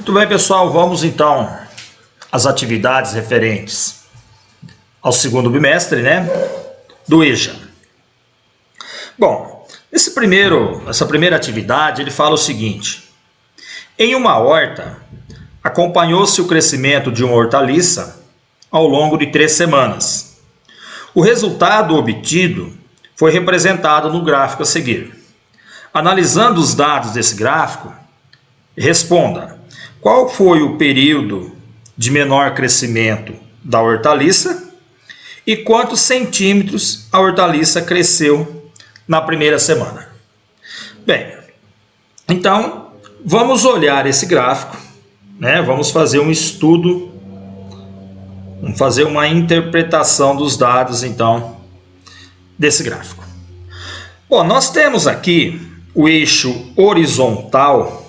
Muito bem, pessoal, vamos então às atividades referentes ao segundo bimestre, do EJA. Bom, essa primeira atividade, ele fala o seguinte: em uma horta, acompanhou-se o crescimento de uma hortaliça ao longo de 3 semanas. O resultado obtido foi representado no gráfico a seguir. Analisando os dados desse gráfico, responda: qual foi o período de menor crescimento da hortaliça e quantos centímetros a hortaliça cresceu na primeira semana? Bem, então vamos olhar esse gráfico, vamos fazer um estudo, vamos fazer uma interpretação dos dados então desse gráfico. Bom, nós temos aqui o eixo horizontal,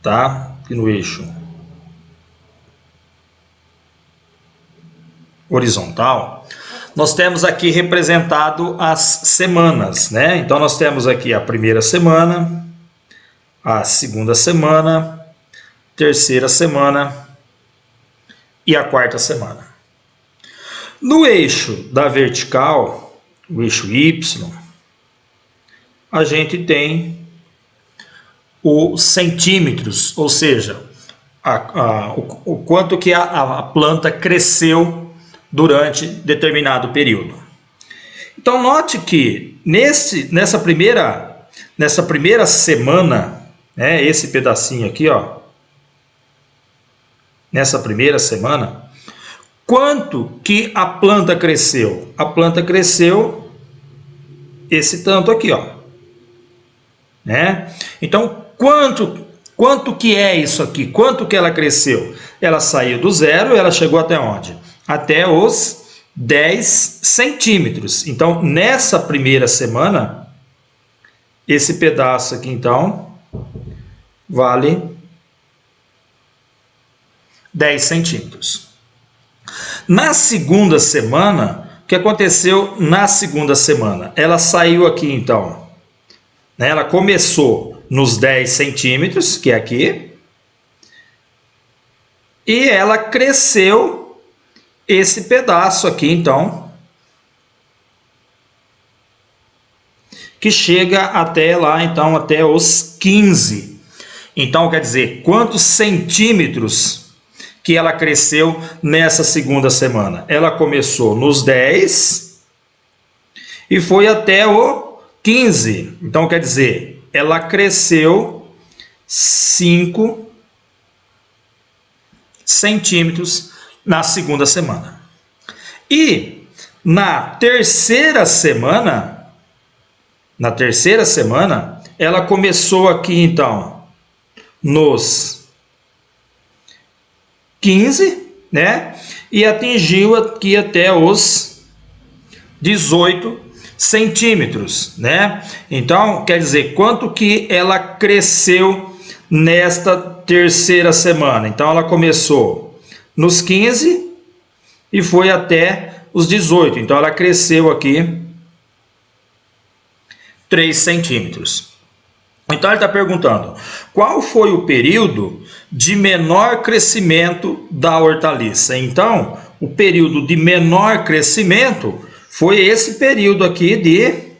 tá? Aqui no eixo horizontal, nós temos aqui representado as semanas, Então nós temos aqui a primeira semana, a segunda semana, terceira semana e a quarta semana. No eixo da vertical, o eixo Y, a gente tem os centímetros, ou seja, o quanto que a planta cresceu durante determinado período. Então note que nessa primeira semana, esse pedacinho aqui, nessa primeira semana, quanto que a planta cresceu? A planta cresceu esse tanto aqui, Então quanto que é isso aqui? Quanto que ela cresceu? Ela saiu do zero, ela chegou até onde? Até os 10 centímetros. Então, nessa primeira semana, esse pedaço aqui, então, vale 10 centímetros. Na segunda semana, o que aconteceu na segunda semana? Ela saiu aqui, então, ela começou nos 10 centímetros, que é aqui, e ela cresceu esse pedaço aqui, então, que chega até lá, então, até os 15. Então, quer dizer, quantos centímetros que ela cresceu nessa segunda semana? Ela começou nos 10 e foi até o 15. Então, quer dizer, ela cresceu 5 centímetros na segunda semana. E na terceira semana, ela começou aqui então nos 15, E atingiu aqui até os 18 centímetros, Então, quer dizer, quanto que ela cresceu nesta terceira semana? Então, ela começou nos 15 e foi até os 18. Então, ela cresceu aqui 3 centímetros. Então, ele está perguntando, qual foi o período de menor crescimento da hortaliça? Então, o período de menor crescimento foi esse período aqui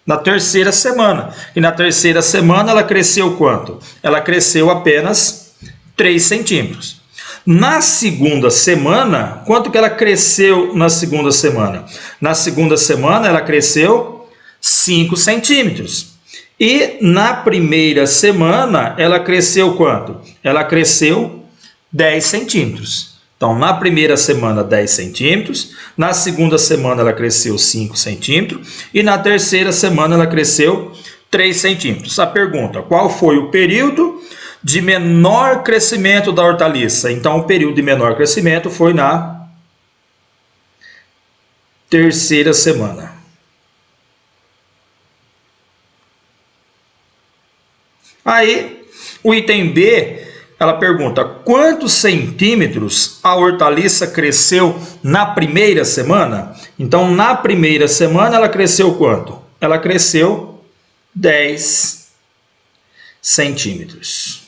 na terceira semana. E na terceira semana ela cresceu quanto? Ela cresceu apenas 3 centímetros. Na segunda semana, quanto que ela cresceu na segunda semana? Na segunda semana ela cresceu 5 centímetros. E na primeira semana ela cresceu quanto? Ela cresceu 10 centímetros. Então, na primeira semana, 10 centímetros. Na segunda semana ela cresceu 5 centímetros. E na terceira semana ela cresceu 3 centímetros. A pergunta: qual foi o período de menor crescimento da hortaliça? Então, o período de menor crescimento foi na terceira semana. Aí, o item B, ela pergunta: quantos centímetros a hortaliça cresceu na primeira semana? Então, na primeira semana, ela cresceu quanto? Ela cresceu 10 centímetros.